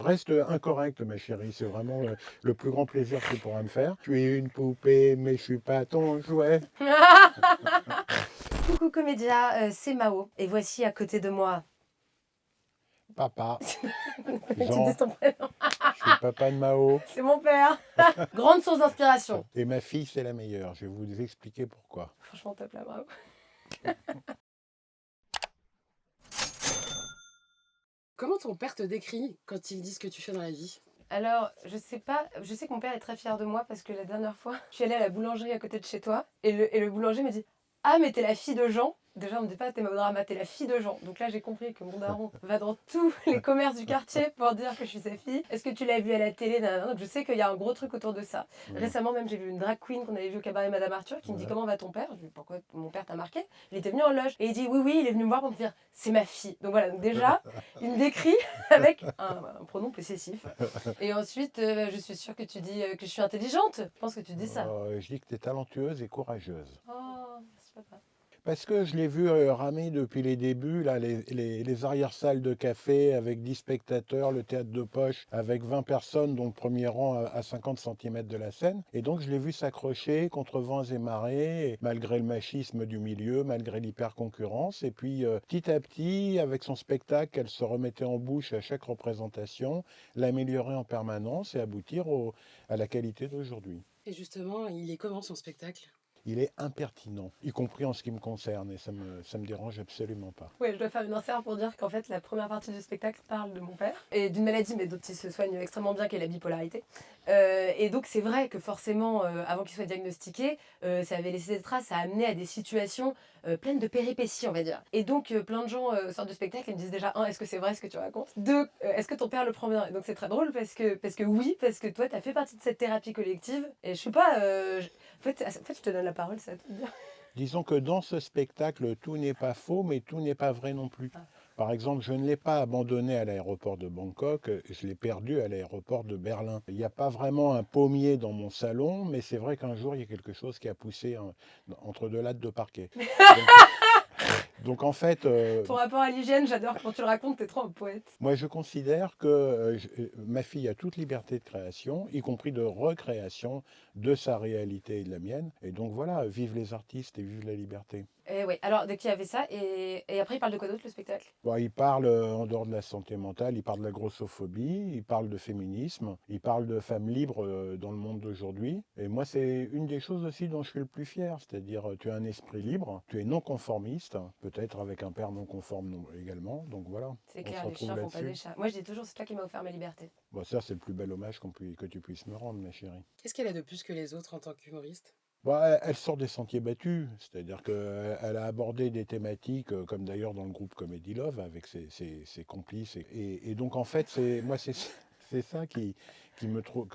Reste incorrect, ma chérie, c'est vraiment le plus grand plaisir que tu pourras me faire. Tu es une poupée, mais je suis pas ton jouet. Coucou Comédia, c'est Mao. Et voici à côté de moi. Papa, Tu dis Jean, ton prénom. je suis le papa de Mao. C'est mon père. Grande source d'inspiration. Et ma fille, c'est la meilleure. Je vais vous expliquer pourquoi. Franchement, top là, bravo. Comment ton père te décrit quand il dit ce que tu fais dans la vie? Alors, je sais pas, je sais que mon père est très fier de moi parce que la dernière fois, je suis allée à la boulangerie à côté de chez toi et le boulanger me dit: Ah, mais t'es la fille de Jean. Déjà, on me dit pas t'es ma drama, t'es la fille de Jean. Donc là, j'ai compris que mon daron va dans tous les commerces du quartier pour dire que je suis sa fille. Est-ce que tu l'as vu à la télé? Nanana. Donc je sais qu'il y a un gros truc autour de ça. Récemment, même, j'ai vu une drag queen qu'on avait vu au cabaret Madame Arthur qui me dit: Ouais. Comment va ton père? Je lui dis: Pourquoi mon père t'a marqué? Il était venu en loge et il dit: Oui, oui, il est venu me voir pour me dire: C'est ma fille. Donc voilà, donc déjà, il me décrit avec un pronom possessif. Et ensuite, je suis sûre que tu dis que je suis intelligente. Je pense que tu dis ça. Je dis que tu es talentueuse et courageuse. Oh, merci papa. Parce que je l'ai vu ramer depuis les débuts, là, les arrière-salles de café avec 10 spectateurs, le théâtre de poche avec 20 personnes, dont le premier rang à 50 cm de la scène. Et donc je l'ai vu s'accrocher contre vents et marées, et malgré le machisme du milieu, malgré l'hyper-concurrence. Et puis petit à petit, avec son spectacle, elle se remettait en bouche à chaque représentation, l'améliorer en permanence et aboutir à la qualité d'aujourd'hui. Et justement, il est comment son spectacle? Il est impertinent, y compris en ce qui me concerne, et ça me dérange absolument pas. Oui, je dois faire une insert pour dire qu'en fait, la première partie du spectacle parle de mon père et d'une maladie, mais dont il se soigne extrêmement bien, qui est la bipolarité. Et donc, c'est vrai que forcément, avant qu'il soit diagnostiqué, ça avait laissé des traces, ça a amené à des situations pleines de péripéties, on va dire. Et donc, plein de gens sortent du spectacle et me disent déjà: un, est-ce que c'est vrai ce que tu racontes? Deux, est-ce que ton père le prend bien? Et donc, c'est très drôle parce que oui, parce que toi, tu as fait partie de cette thérapie collective. Et je suis pas. En fait, je te donne la parole, ça va te dire. Disons que dans ce spectacle, tout n'est pas faux, mais tout n'est pas vrai non plus. Par exemple, je ne l'ai pas abandonné à l'aéroport de Bangkok, je l'ai perdu à l'aéroport de Berlin. Il n'y a pas vraiment un pommier dans mon salon, mais c'est vrai qu'un jour, il y a quelque chose qui a poussé entre deux lattes de parquet. Donc, donc en fait, Ton rapport à l'hygiène, j'adore quand tu le racontes, t'es trop un poète. moi je considère que ma fille a toute liberté de création, y compris de recréation de sa réalité et de la mienne. Et donc voilà, vive les artistes et vive la liberté. Et ouais, alors de qui avait ça et après il parle de quoi d'autre le spectacle? Bon, il parle, en dehors de la santé mentale, il parle de la grossophobie, il parle de féminisme, il parle de femmes libres dans le monde d'aujourd'hui. Et moi, c'est une des choses aussi dont je suis le plus fier, c'est-à-dire tu as un esprit libre, tu es non conformiste, peut-être avec un père non conforme également. Donc voilà, C'est on se clair, les retrouve chiens font pas là-dessus. des chats. Moi je dis toujours c'est toi qui m'as offert ma liberté. Bon, ça, c'est le plus bel hommage que tu puisses me rendre, ma chérie. Qu'est-ce qu'elle a de plus que les autres en tant qu'humoriste? Bon, elle sort des sentiers battus, c'est-à-dire qu'elle a abordé des thématiques, comme d'ailleurs dans le groupe Comedy Love, avec ses complices. Et donc, en fait, c'est ça que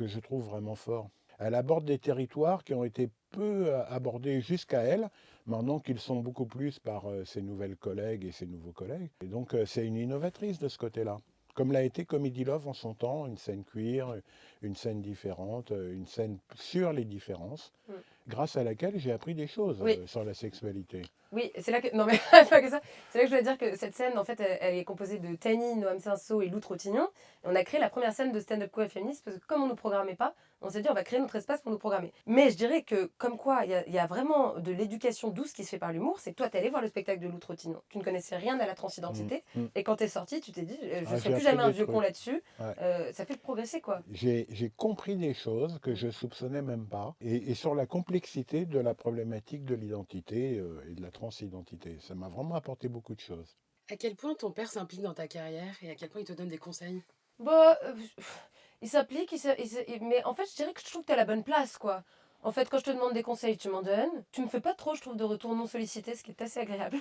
je trouve vraiment fort. Elle aborde des territoires qui ont été peu abordés jusqu'à elle, maintenant qu'ils sont beaucoup plus par ses nouvelles collègues et ses nouveaux collègues. Et donc, c'est une innovatrice de ce côté-là. Comme l'a été Comedy Love en son temps, une scène queer, une scène différente, une scène sur les différences, Mm. grâce à laquelle j'ai appris des choses Oui, sur la sexualité. oui, c'est là que. Non mais pas que ça. C'est là que je voulais dire que cette scène, en fait, elle est composée de Tani, Noam Cinceau et Lou Trottignon. Et on a créé la première scène de stand-up queer féministe parce que comme on nous programmait pas, on s'est dit on va créer notre espace pour nous programmer. Mais je dirais que comme quoi, il y a vraiment de l'éducation douce qui se fait par l'humour. C'est que toi, t'es allé voir le spectacle de Lou Trottignon. Tu ne connaissais rien à la Mm, transidentité. mm. Et quand t'es sorti, tu t'es dit je Ah, serai j'ai plus appris jamais un des vieux con trucs. là-dessus. Ouais. Ça fait progresser quoi. J'ai compris des choses que je soupçonnais même pas, et sur la complexité de la problématique de l'identité et de la transidentité. Ça m'a vraiment apporté beaucoup de choses. À quel point ton père s'implique dans ta carrière et à quel point il te donne des conseils? Bah, il s'applique, mais en fait, je dirais que je trouve que t'es à la bonne place, quoi. En fait, quand je te demande des conseils, tu m'en donnes. Tu me fais pas trop, je trouve, de retour non sollicité, ce qui est assez agréable.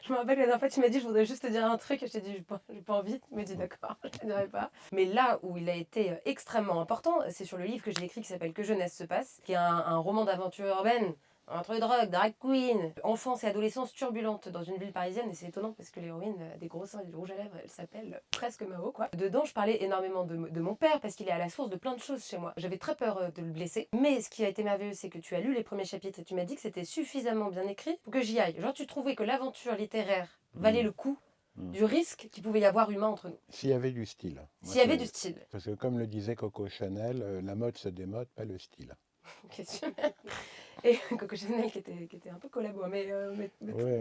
Je me rappelle la dernière fois, tu m'as dit, je voudrais juste te dire un truc, et je t'ai dit, j'ai pas envie. Tu m'as dit, d'accord, je te dirai pas. Mais là où il a été extrêmement important, c'est sur le livre que j'ai écrit qui s'appelle Que jeunesse se passe, qui est un roman d'aventure urbaine entre drogue, drag queen, enfance et adolescence turbulente dans une ville parisienne. Et c'est étonnant parce que l'héroïne a des gros seins et du rouge à lèvres, elle s'appelle presque Mao, quoi. Dedans, je parlais énormément de mon père parce qu'il est à la source de plein de choses chez moi. J'avais très peur de le blesser. Mais ce qui a été merveilleux, c'est que tu as lu les premiers chapitres et tu m'as dit que c'était suffisamment bien écrit pour que j'y aille. Genre, tu trouvais que l'aventure littéraire valait Mm. le coup du risque qu'il pouvait y avoir humain entre nous. S'il y avait du style. Moi, S'il y avait c'est- du style. Parce que comme le disait Coco Chanel, la mode se démode, pas le style. Ok, super. Et Coco Chanel qui était un peu collabo, hein, Ouais,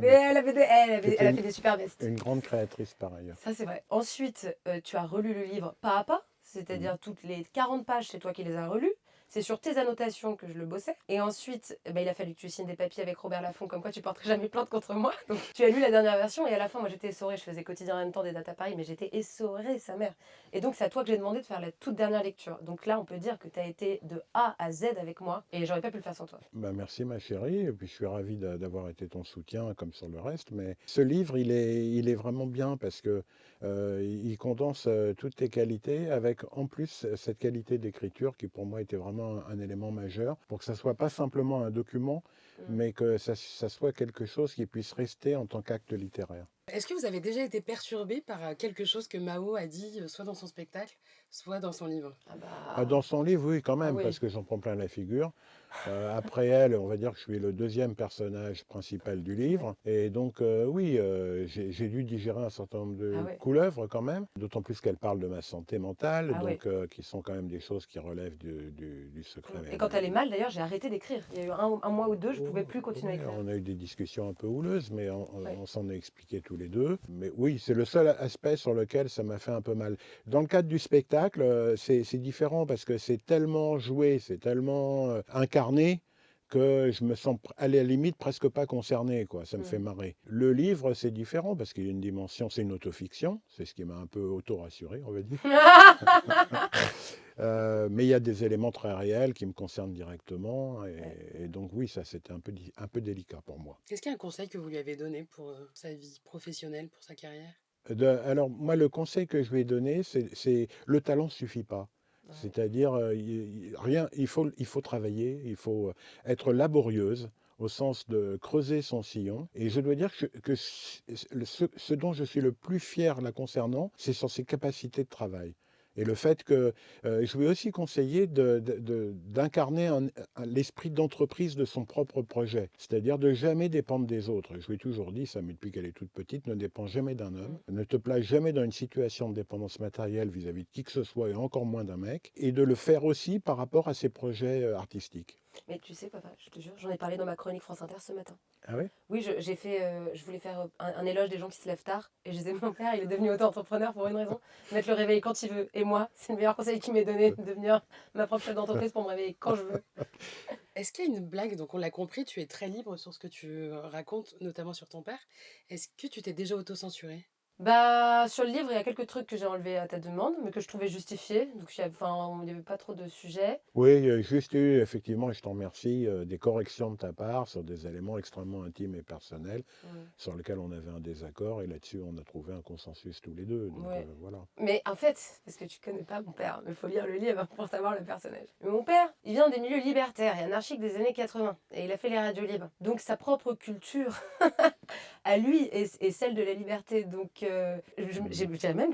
mais elle a une, fait des super vestes. une grande créatrice par ailleurs. Ça, c'est vrai. Ensuite, tu as relu le livre pas à pas, c'est-à-dire toutes les 40 pages, c'est toi qui les as relus. C'est sur tes annotations que je le bossais. Et ensuite, il a fallu que tu signes des papiers avec Robert Laffont, comme quoi tu porterais jamais plainte contre moi. Donc, tu as lu la dernière version et à la fin, moi j'étais essorée. Je faisais quotidien en même temps des dates à Paris, mais j'étais essorée, sa mère. Et donc, c'est à toi que j'ai demandé de faire la toute dernière lecture. Donc là, on peut dire que tu as été de A à Z avec moi et j'aurais pas pu le faire sans toi. Bah, merci ma chérie, et puis je suis ravi d'avoir été ton soutien comme sur le reste. Mais ce livre, il est vraiment bien parce que il condense toutes tes qualités avec en plus cette qualité d'écriture qui pour moi était vraiment un élément majeur pour que ça soit pas simplement un document, mais que ça soit quelque chose qui puisse rester en tant qu'acte littéraire. Est-ce que vous avez déjà été perturbé par quelque chose que Mao a dit, soit dans son spectacle, soit dans son livre? Ah Dans son livre, oui, quand même, oui. parce que j'en prends plein la figure. Après elle, on va dire que je suis le deuxième personnage principal du livre. Et donc, oui, j'ai dû digérer un certain nombre de Ah ouais. couleuvres quand même, d'autant plus qu'elle parle de ma santé mentale, Ah donc qui sont quand même des choses qui relèvent du secret. Et quand elle est mal, d'ailleurs, j'ai arrêté d'écrire. Il y a eu un mois ou deux, je pouvais plus continuer à Ouais, écrire. on a eu des discussions un peu houleuses, mais Ouais. on s'en est expliqué tous les deux. Mais oui, c'est le seul aspect sur lequel ça m'a fait un peu mal. Dans le cadre du spectacle, c'est différent parce que c'est tellement joué, c'est tellement incarné que je me sens à la limite presque pas concerné, quoi. Ça me fait marrer. Le livre, c'est différent parce qu'il y a une dimension, c'est une autofiction, c'est ce qui m'a un peu auto-rassuré, on va dire. Mais il y a des éléments très réels qui me concernent directement. Et donc oui, ça c'était un peu délicat pour moi. Est-ce qu'il y a un conseil que vous lui avez donné pour sa vie professionnelle, pour sa carrière? Alors moi, le conseil que je lui ai donné, c'est le talent ne suffit pas. Ouais. C'est-à-dire, rien, il faut travailler, il faut être laborieuse au sens de creuser son sillon. Et je dois dire que ce dont je suis le plus fier la concernant, c'est sur ses capacités de travail. Et le fait que je lui ai aussi conseillé d'incarner l'esprit d'entreprise de son propre projet, c'est-à-dire de jamais dépendre des autres. Je lui ai toujours dit, ça, mais depuis qu'elle est toute petite, ne dépend jamais d'un homme, ne te place jamais dans une situation de dépendance matérielle vis-à-vis de qui que ce soit et encore moins d'un mec, et de le faire aussi par rapport à ses projets artistiques. Mais tu sais, papa, je te jure, j'en ai parlé dans ma chronique France Inter ce matin. Ah ouais? Oui, je voulais faire un éloge des gens qui se lèvent tard. Et je disais, mon père, il est devenu auto-entrepreneur pour une raison, mettre le réveil quand il veut. Et moi, c'est le meilleur conseil qu'il m'ait donné, de devenir ma propre chef d'entreprise pour me réveiller quand je veux. Est-ce qu'il y a une blague, donc on l'a compris, tu es très libre sur ce que tu racontes, notamment sur ton père. Est-ce que tu t'es déjà auto-censuré? Bah, sur le livre, il y a quelques trucs que j'ai enlevés à ta demande, mais que je trouvais justifiés. Donc, il n'y avait pas trop de sujets. Oui, il y a juste eu, effectivement, et je t'en remercie, des corrections de ta part sur des éléments extrêmement intimes et personnels sur lesquels on avait un désaccord et là-dessus on a trouvé un consensus tous les deux. Donc Ouais. voilà. Mais en fait, parce que tu connais pas mon père, mais il faut lire le livre pour savoir le personnage. Mais mon père, il vient des milieux libertaires et anarchiques des années 80. Et il a fait les radios libres. Donc sa propre culture à lui est celle de la liberté. Donc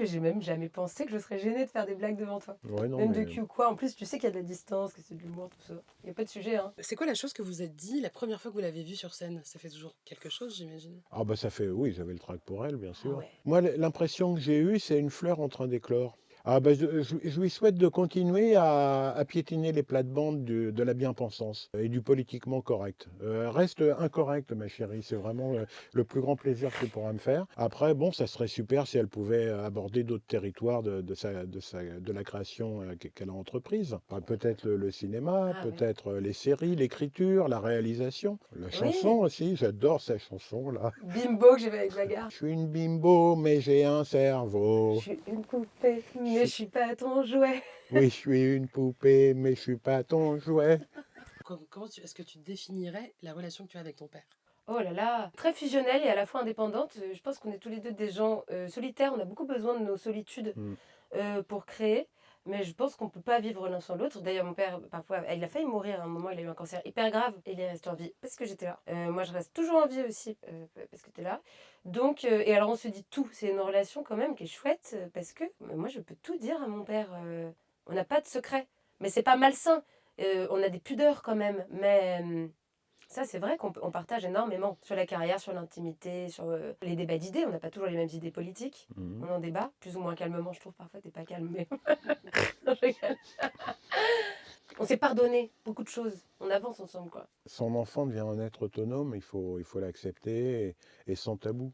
j'ai même jamais pensé que je serais gênée de faire des blagues devant toi. Ouais, non, Même mais de cul ou quoi. En plus, tu sais qu'il y a de la distance, que c'est de l'humour, tout ça. Il n'y a pas de sujet, hein. C'est quoi la chose que vous êtes dit la première fois que vous l'avez vue sur scène? Ça fait toujours quelque chose, j'imagine. ah bah ça fait, oui, j'avais le trac pour elle, bien sûr. ouais. Moi, l'impression que j'ai eue, c'est une fleur en train d'éclore. Ah bah, je lui souhaite de continuer à piétiner les plates-bandes de la bien-pensance et du politiquement correct. Reste incorrect, ma chérie, c'est vraiment le plus grand plaisir que tu pourras me faire. Après, bon, ça serait super si elle pouvait aborder d'autres territoires de la création qu'elle a entreprise. Enfin, peut-être le cinéma, Ah, oui. peut-être les séries, l'écriture, la réalisation, la chanson aussi, j'adore ces chansons-là. Bimbo que j'ai fait avec Bagarre. Je suis une bimbo, mais j'ai un cerveau. Je suis une poupée, mais je suis pas ton jouet. Oui, je suis une poupée, mais je suis pas ton jouet. Est-ce que tu définirais la relation que tu as avec ton père? Oh là là, très fusionnelle et à la fois indépendante. Je pense qu'on est tous les deux des gens solitaires. On a beaucoup besoin de nos solitudes pour créer. Mais je pense qu'on ne peut pas vivre l'un sans l'autre. D'ailleurs, mon père, parfois, il a failli mourir à un moment. Il a eu un cancer hyper grave. Et il est resté en vie parce que j'étais là. Moi, je reste toujours en vie aussi parce que tu es là. Donc, et alors, on se dit tout. C'est une relation quand même qui est chouette parce que moi, je peux tout dire à mon père. On n'a pas de secret. Mais c'est pas malsain. On a des pudeurs quand même. Mais Ça, c'est vrai qu'on partage énormément sur la carrière, sur l'intimité, sur les débats d'idées. On n'a pas toujours les mêmes idées politiques. Mhm. On en débat, plus ou moins calmement, je trouve. Parfois, t'es pas calme, mais Non, je rigole. On s'est pardonné beaucoup de choses. On avance ensemble, quoi. Son enfant devient un être autonome, il faut l'accepter et sans tabou.